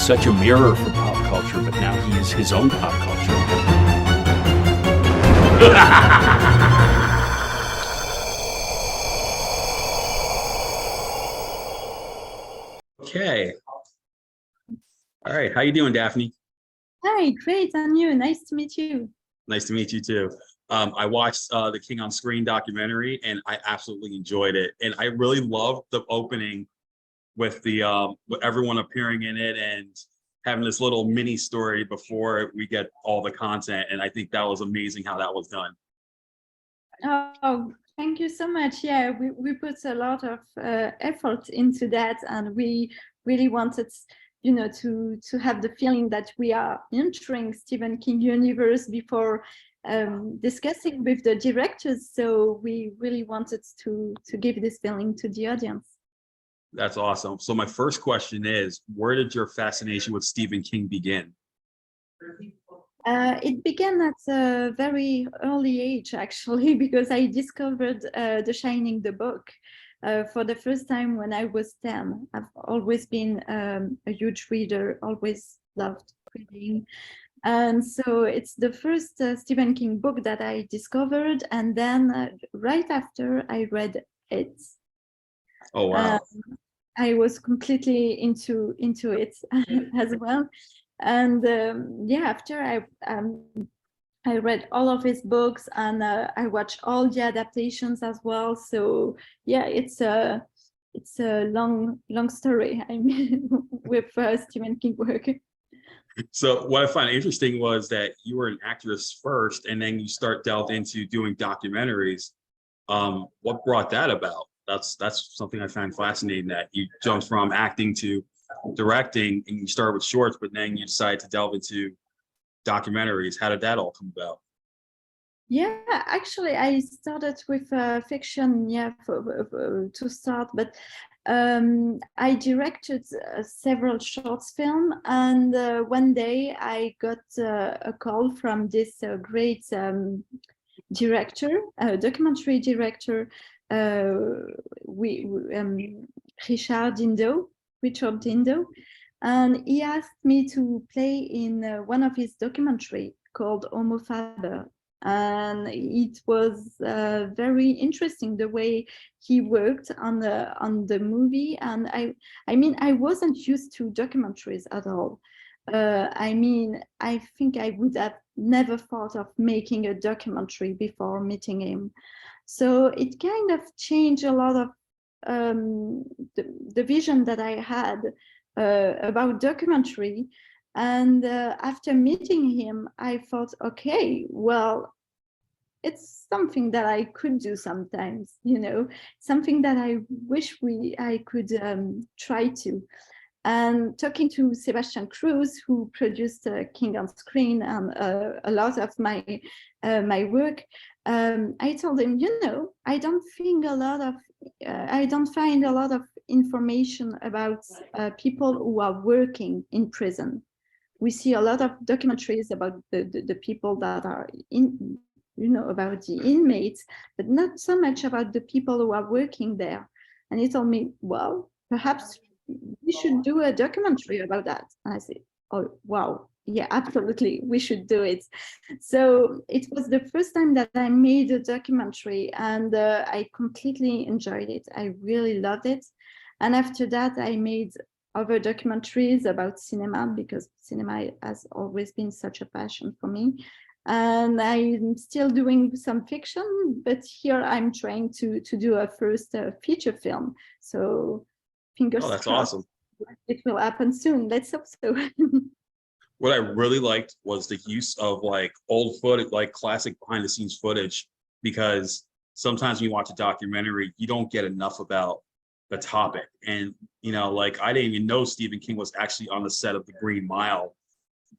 such a mirror for pop culture, but now he is his own pop culture. Okay. All right. How you doing, Daphne? Hi, great, and you? Nice to meet you. Nice to meet you too. I watched the King on Screen documentary, and I absolutely enjoyed it. And I really loved the opening with the with everyone appearing in it and having this little mini story before we get all the content. And I think that was amazing how that was done. Oh, thank you so much. Yeah, we put a lot of effort into that, and we really wanted, to have the feeling that we are entering Stephen King universe before discussing with the directors. So we really wanted to give this feeling to the audience. That's awesome. So my first question is, where did your fascination with Stephen King begin? It began at a very early age, actually, because I discovered The Shining, the book, for the first time when I was 10. I've always been a huge reader, always loved reading. And so it's the first Stephen King book that I discovered. And then right after I read it. Oh, wow. I was completely into it as well. And yeah, after I read all of his books, and I watched all the adaptations as well. So yeah, it's a long story. I mean, with Stephen King work. So what I find interesting was that you were an actress first, and then you start delved into doing documentaries. What brought that about? That's something I find fascinating, that you jumped from acting to directing, and you started with shorts, but then you decided to delve into documentaries. How did that all come about? Yeah, actually, I started with fiction, yeah, to start, but I directed several shorts film, and one day I got a call from this great director, documentary director, Richard Dindo, Richard Dindo, and he asked me to play in one of his documentary called Homo Faber. And it was very interesting the way he worked on the movie. And I mean, I wasn't used to documentaries at all. I mean, I think I would have never thought of making a documentary before meeting him. So it kind of changed a lot of the vision that I had about documentary. And after meeting him, I thought, okay, well, it's something that I could do sometimes, something that I wish I could try to. And talking to Sebastian Cruz, who produced King on Screen and a lot of my work, I told him, I don't find a lot of information about people who are working in prison. We see a lot of documentaries about the people that are in, about the inmates, but not so much about the people who are working there. And he told me, well, perhaps we should do a documentary about that. And I said, oh, wow. Yeah, absolutely. We should do it. So it was the first time that I made a documentary, and I completely enjoyed it. I really loved it. And after that, I made other documentaries about cinema, because cinema has always been such a passion for me. And I'm still doing some fiction, but here I'm trying to do a first feature film. So fingers Oh, that's crossed. awesome. It will happen soon. Let's hope so. What I really liked was the use of like old footage, like classic behind the scenes footage, because sometimes when you watch a documentary, you don't get enough about the topic. And, like I didn't even know Stephen King was actually on the set of The Green Mile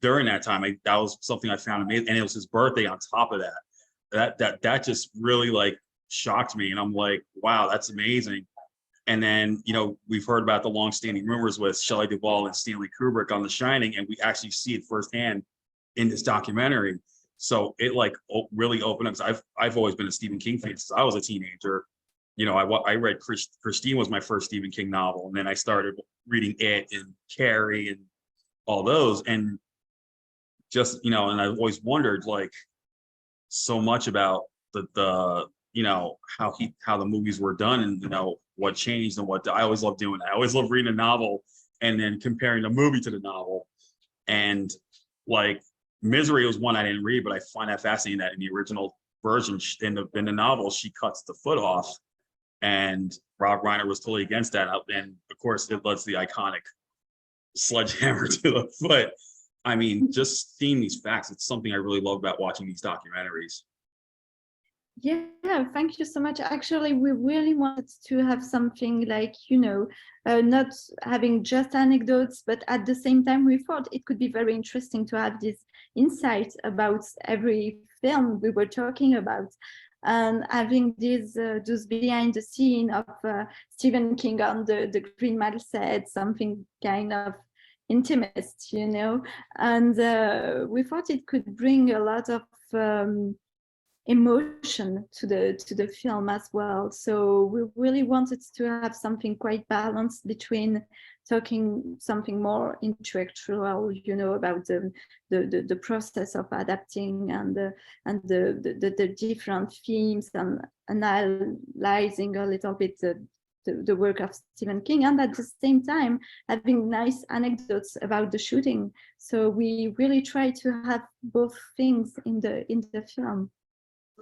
during that time. That was something I found amazing. And it was his birthday on top of that. That just really like shocked me. And I'm like, wow, that's amazing. And then, we've heard about the longstanding rumors with Shelley Duvall and Stanley Kubrick on The Shining, and we actually see it firsthand in this documentary. So it like really opened up. 'Cause I've always been a Stephen King fan since I was a teenager. I read Christine was my first Stephen King novel, and then I started reading it and Carrie and all those. And just, you know, and I've always wondered like so much about the you know, how the movies were done, and you know what changed and what I always love doing that. I always love reading a novel and then comparing the movie to the novel. And like Misery was one I didn't read, but I find that fascinating that in the original version, in the novel, she cuts the foot off, and Rob Reiner was totally against that. And of course, it lets the iconic sledgehammer to the foot. I mean, just seeing these facts, it's something I really love about watching these documentaries. Yeah, thank you so much. Actually, we really wanted to have something like, not having just anecdotes, but at the same time, we thought it could be very interesting to have this insight about every film we were talking about. And having those behind the scene of Stephen King on the Green Mile set, something kind of intimate, and we thought it could bring a lot of emotion to the film as well. So we really wanted to have something quite balanced between talking something more intellectual, about the process of adapting and the different themes, and analyzing a little bit the work of Stephen King, and at the same time having nice anecdotes about the shooting. So we really try to have both things in the film.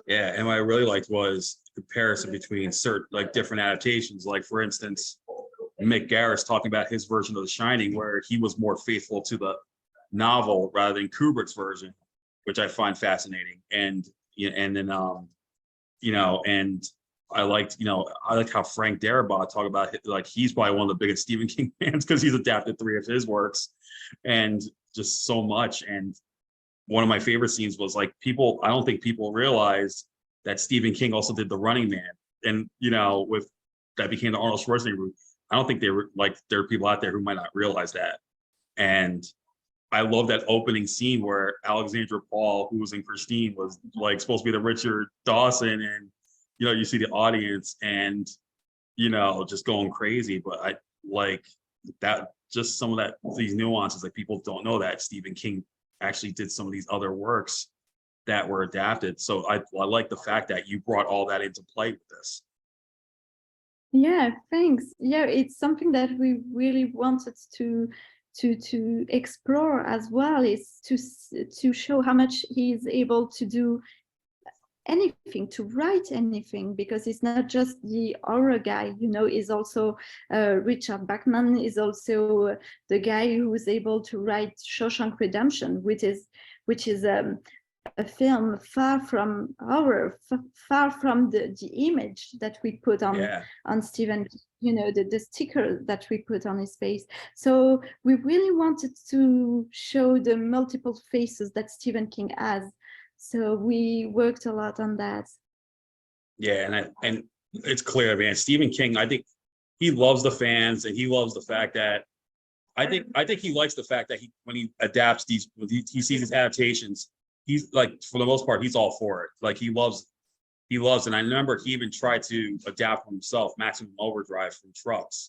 Yeah, and what I really liked was the comparison between certain like different adaptations. Like for instance, Mick Garris talking about his version of The Shining, where he was more faithful to the novel rather than Kubrick's version, which I find fascinating. And then and I liked how Frank Darabont talked about like he's probably one of the biggest Stephen King fans because he's adapted 3 of his works, and just so much. And one of my favorite scenes was like I don't think people realize that Stephen King also did The Running Man, and with that became the Arnold Schwarzenegger movie. I don't think there are people out there who might not realize that. And I love that opening scene where Alexandra Paul, who was in Christine, was like supposed to be the Richard Dawson, and you see the audience and just going crazy. But I like that, just some of these nuances, like people don't know that Stephen King actually did some of these other works that were adapted. So I like the fact that you brought all that into play with this. Yeah, thanks. Yeah, it's something that we really wanted to explore as well, is to show how much he is able to do anything, to write anything, because he's not just the horror guy, he's also Richard Bachman is also the guy who was able to write Shawshank Redemption, which is a film far from horror, far from the image that we put on Stephen, the sticker that we put on his face. So we really wanted to show the multiple faces that Stephen King has. So we worked a lot on that. Yeah, and it's clear, man. Stephen King, I think he loves the fans, and he loves the fact that I think he likes the fact that when he adapts when he sees these adaptations, he's like, for the most part, he's all for it. Like he loves. And I remember he even tried to adapt himself Maximum Overdrive from Trucks,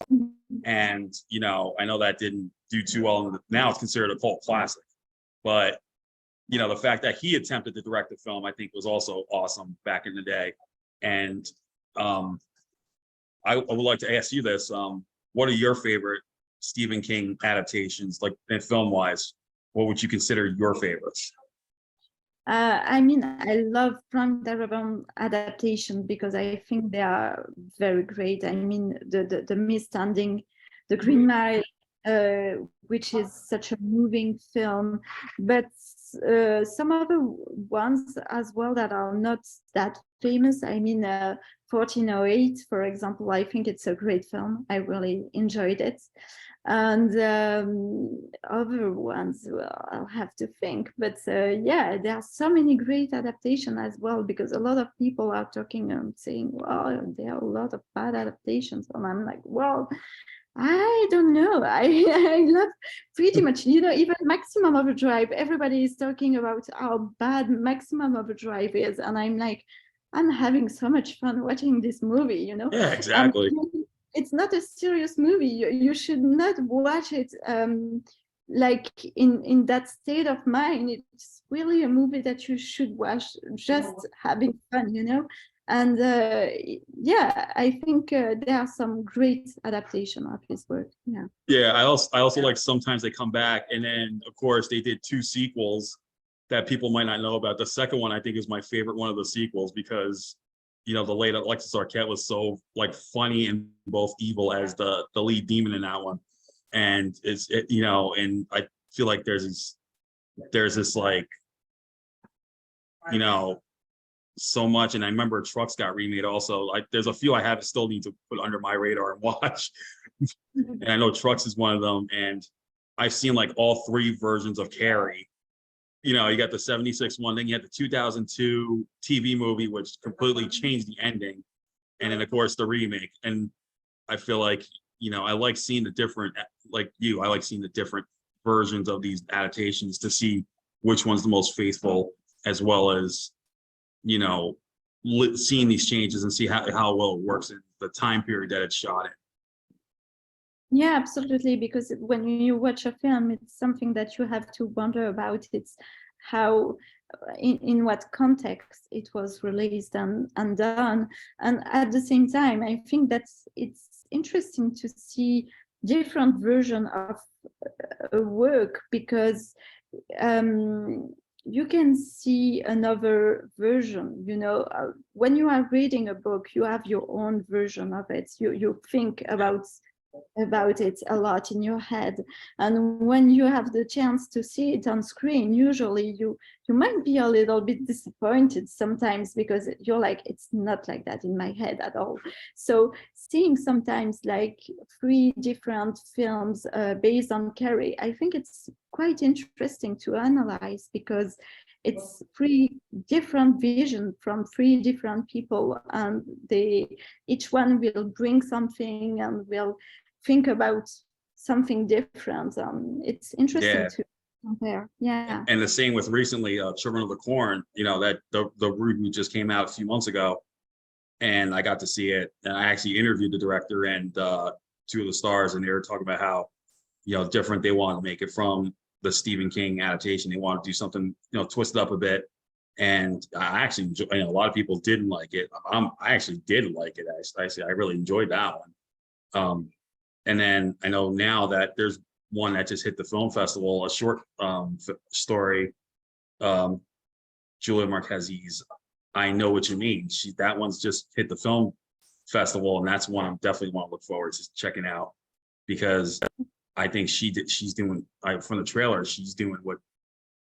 and I know that didn't do too well. Now it's considered a cult classic, but the fact that he attempted to direct the film, I think, was also awesome back in the day. And I would like to ask you this: what are your favorite Stephen King adaptations, like film wise? What would you consider your favorites? I love Frank Darabont adaptation because I think they are very great. I mean, the Mist Ending, the Green Mile, which is such a moving film, but some other ones as well that are not that famous. 1408, for example, I think it's a great film. I really enjoyed it. And other ones, well, I'll have to think. But there are so many great adaptations as well, because a lot of people are talking and saying, well, there are a lot of bad adaptations. And I'm like, well, I don't know. I love pretty much, even Maximum Overdrive. Everybody is talking about how bad Maximum Overdrive is. And I'm like, I'm having so much fun watching this movie, Yeah, exactly. It's not a serious movie. You should not watch it like in that state of mind, it's really a movie that you should watch, just having fun, you know. And yeah, I think there are some great adaptation of his work. Yeah. Yeah, I also like sometimes they come back, and then of course they did two sequels that people might not know about. The second one I think is my favorite one of the sequels because the late Alexis Arquette was so like funny and both evil as the lead demon in that one. And and I feel like there's this like, you know, so much. And I remember Trucks got remade also. Like there's a few I have still need to put under my radar and watch. And I know Trucks is one of them. And I've seen like all three versions of Carrie. You got the 76 one, then you had the 2002 TV movie, which completely changed the ending. And then of course the remake. And I feel like, I like seeing the different, I like seeing the different versions of these adaptations to see which one's the most faithful, as well as, seeing these changes and see how well it works in the time period that it's shot in. Yeah, absolutely. Because when you watch a film, it's something that you have to wonder about. It's how, in what context it was released and done. And at the same time, I think it's interesting to see different version of a work, because you can see another version. When you are reading a book, you have your own version of it. You think about it a lot in your head, and when you have the chance to see it on screen, usually you might be a little bit disappointed sometimes, because you're like, it's not like that in my head at all. So seeing sometimes like 3 different films based on Carrie, I think it's quite interesting to analyze, because it's 3 different visions from 3 different people, and each one will bring something and will think about something different. It's interesting to compare. Yeah. And the same with recently, Children of the Corn. That the reboot just came out a few months ago, and I got to see it. And I actually interviewed the director and 2 of the stars, and they were talking about how different they want to make it from the Stephen King adaptation. They want to do something twist it up a bit. And I actually enjoy, a lot of people didn't like it. I actually did like it. I really enjoyed that one. And then I know now that there's one that just hit the film festival, a short story, Julia Marquez's I Know What You Mean. That one's just hit the film festival, and that's one I definitely want to look forward to checking out, because I think she's doing, from the trailer, she's doing what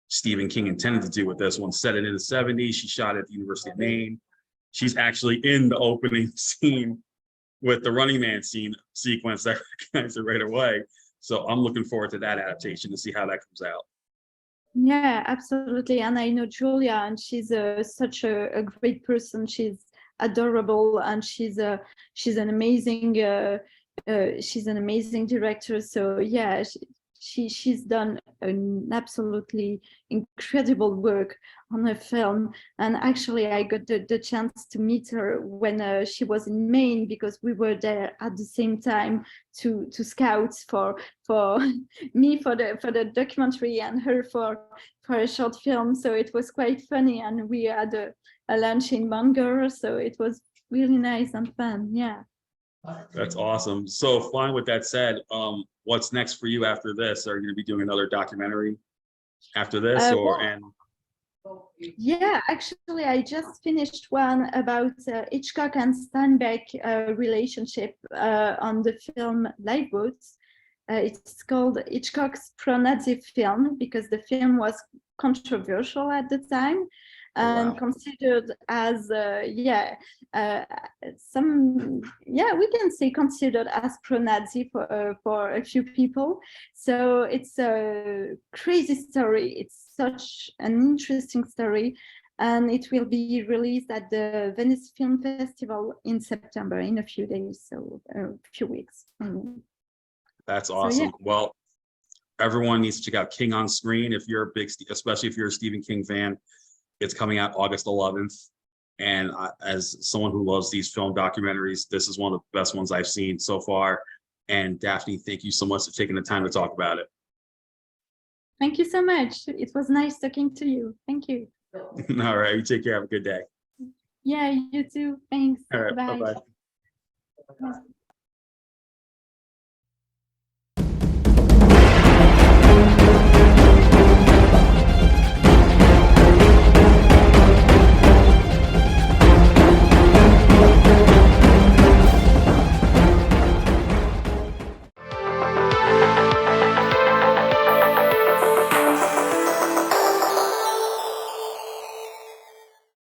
Stephen King intended to do with this one. Set it in the 70s. She shot at the University of Maine. She's actually in the opening scene with the Running Man sequence that recognized it right away. So I'm looking forward to that adaptation to see how that comes out. Yeah, absolutely. And I know Julia, and she's such a great person. She's adorable, and she's an amazing director. So yeah, she's done an absolutely incredible work on a film. And actually I got the chance to meet her when she was in Maine, because we were there at the same time to scout for me for the documentary, and her for a short film. So it was quite funny, and we had a lunch in Bangor, so it was really nice and fun. Yeah. That's awesome. So fine, with that said, what's next for you after this? Are you going to be doing another documentary after this, Yeah, actually, I just finished one about Hitchcock and Steinbeck relationship on the film Lifeboats. It's called Hitchcock's pro-Nazi film, because the film was controversial at the time, and considered as we can say considered as pro-Nazi for a few people. So it's a crazy story. It's such an interesting story, and it will be released at the Venice Film Festival in September, in a few days, so a few weeks. That's awesome. So, yeah. Well, everyone needs to check out King on Screen if you're especially if you're a Stephen King fan. It's coming out August 11th. And as someone who loves these film documentaries, this is one of the best ones I've seen so far. And Daphne, thank you so much for taking the time to talk about it. Thank you so much. It was nice talking to you. Thank you. All right, you take care. Have a good day. Yeah, you too. Thanks. All right, Bye. bye-bye. Bye.